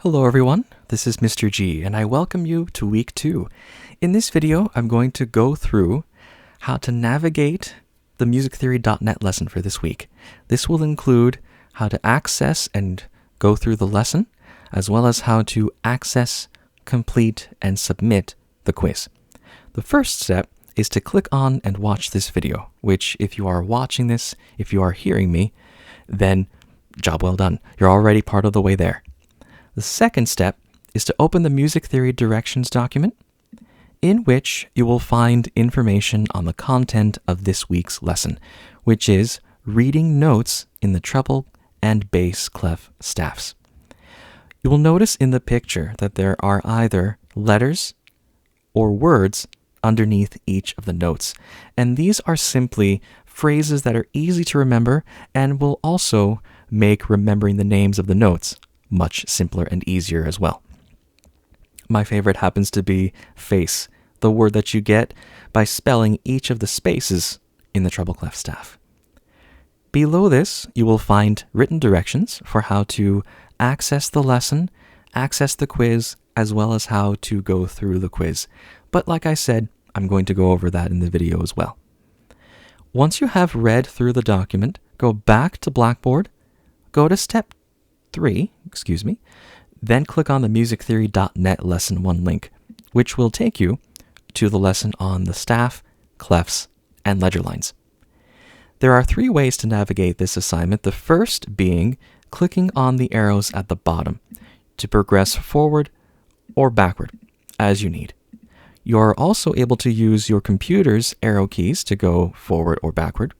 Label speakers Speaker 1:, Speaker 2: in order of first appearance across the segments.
Speaker 1: Hello everyone, this is Mr. G and I welcome you to week 2. In this video, I'm going to go through how to navigate the musictheory.net lesson for this week. This will include how to access and go through the lesson, as well as how to access, complete, and submit the quiz. The first step is to click on and watch this video, which if you are watching this, if you are hearing me, then job well done. You're already part of the way there. The second step is to open the Music Theory Directions document, in which you will find information on the content of this week's lesson, which is reading notes in the treble and bass clef staffs. You will notice in the picture that there are either letters or words underneath each of the notes, and these are simply phrases that are easy to remember and will also make remembering the names of the notes much simpler and easier as well. My favorite happens to be face, the word that you get by spelling each of the spaces in the treble clef staff. Below this, you will find written directions for how to access the lesson, access the quiz, as well as how to go through the quiz. But like I said, I'm going to go over that in the video as well. Once you have read through the document, go back to Blackboard, go to step 3, then click on the musictheory.net lesson 1 link, which will take you to the lesson on the staff, clefs, and ledger lines. There are 3 ways to navigate this assignment, the first being clicking on the arrows at the bottom to progress forward or backward as you need. You are also able to use your computer's arrow keys to go forward or backward,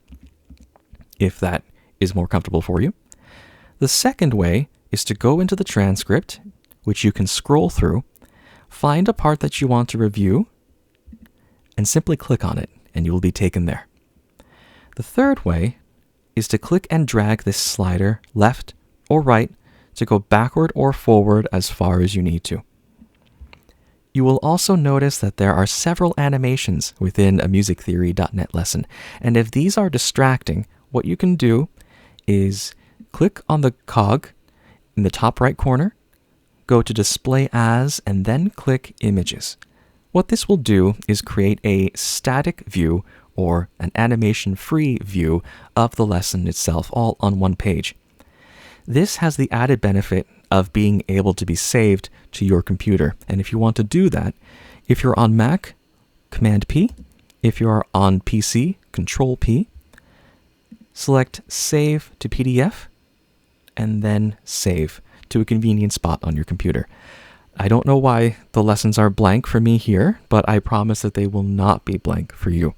Speaker 1: if that is more comfortable for you. The second way is to go into the transcript, which you can scroll through, find a part that you want to review, and simply click on it, and you will be taken there. The third way is to click and drag this slider left or right to go backward or forward as far as you need to. You will also notice that there are several animations within a musictheory.net lesson, and if these are distracting, what you can do is click on the cog in the top right corner, go to Display As, and then click Images. What this will do is create a static view or an animation-free view of the lesson itself, all on one page. This has the added benefit of being able to be saved to your computer. And if you want to do that, if you're on Mac, Command P. If you are on PC, Control P. Select Save to PDF, and then save to a convenient spot on your computer. I don't know why the lessons are blank for me here, but I promise that they will not be blank for you.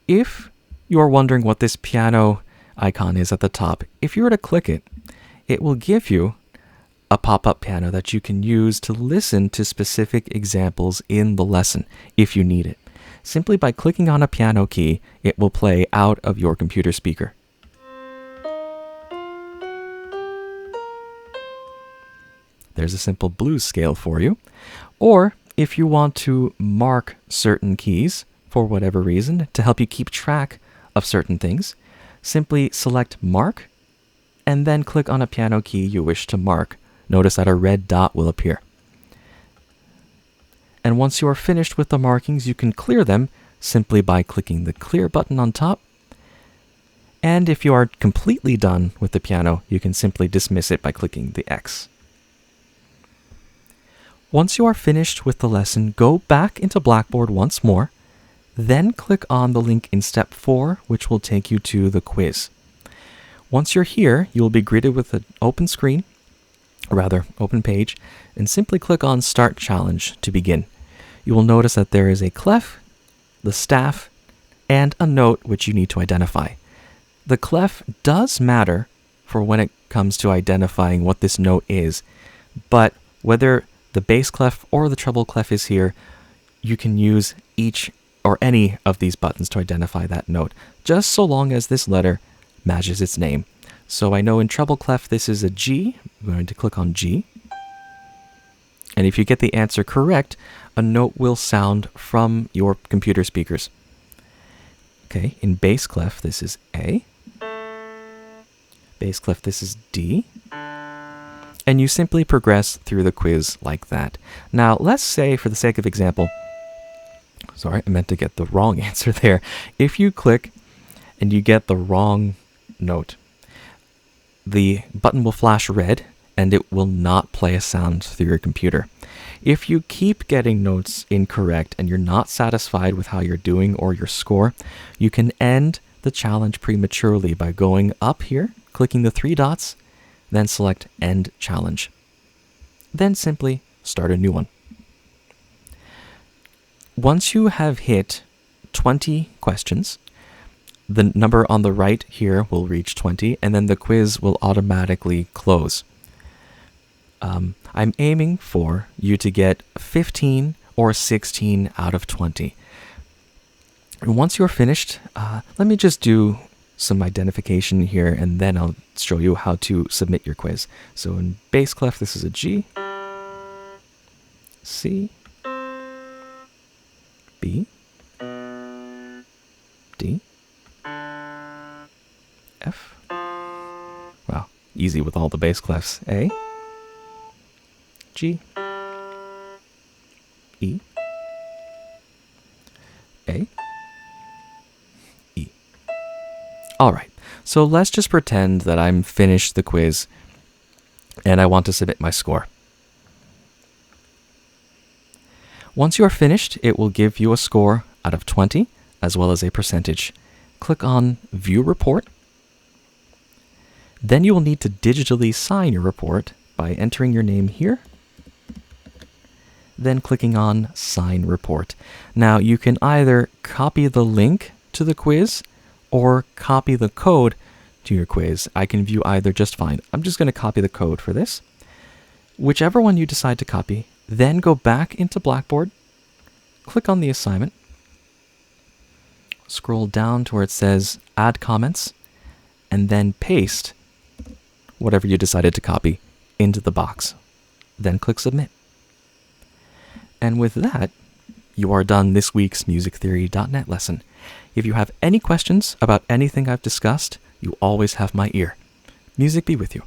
Speaker 1: If you are wondering what this piano icon is at the top, if you were to click it, it will give you a pop-up piano that you can use to listen to specific examples in the lesson if you need it. Simply by clicking on a piano key, it will play out of your computer speaker. There's a simple blues scale for you. Or if you want to mark certain keys for whatever reason to help you keep track of certain things, simply select Mark and then click on a piano key you wish to mark. Notice that a red dot will appear. And once you are finished with the markings, you can clear them simply by clicking the Clear button on top. And if you are completely done with the piano, you can simply dismiss it by clicking the X. Once you are finished with the lesson, go back into Blackboard once more, then click on the link in step 4, which will take you to the quiz. Once you're here, you will be greeted with an open page, and simply click on Start Challenge to begin. You will notice that there is a clef, the staff, and a note which you need to identify. The clef does matter for when it comes to identifying what this note is, but whether the bass clef or the treble clef is here, you can use each or any of these buttons to identify that note, just so long as this letter matches its name. So I know in treble clef this is a G. I'm going to click on G. And if you get the answer correct, a note will sound from your computer speakers. Okay, in bass clef this is A. Bass clef this is D. And you simply progress through the quiz like that. Now, let's say, for the sake of example, sorry, I meant to get the wrong answer there. If you click and you get the wrong note, the button will flash red and it will not play a sound through your computer. If you keep getting notes incorrect and you're not satisfied with how you're doing or your score, you can end the challenge prematurely by going up here, clicking the 3 dots, then select End Challenge. Then simply start a new one. Once you have hit 20 questions, the number on the right here will reach 20, and then the quiz will automatically close. I'm aiming for you to get 15 or 16 out of 20. And once you're finished, let me just do some identification here, and then I'll show you how to submit your quiz. So in bass clef, this is a G, C, B, D, F. Wow, easy with all the bass clefs. A, G, E, A, E. All right, so let's just pretend that I'm finished the quiz and I want to submit my score. Once you are finished, it will give you a score out of 20 as well as a percentage. Click on View Report. Then you will need to digitally sign your report by entering your name here, then clicking on Sign Report. Now you can either copy the link to the quiz or copy the code to your quiz. I can view either just fine. I'm just going to copy the code for this. Whichever one you decide to copy, then go back into Blackboard, click on the assignment, scroll down to where it says Add Comments, and then paste whatever you decided to copy into the box. Then click Submit. And with that, you are done this week's musictheory.net lesson. If you have any questions about anything I've discussed, you always have my ear. Music be with you.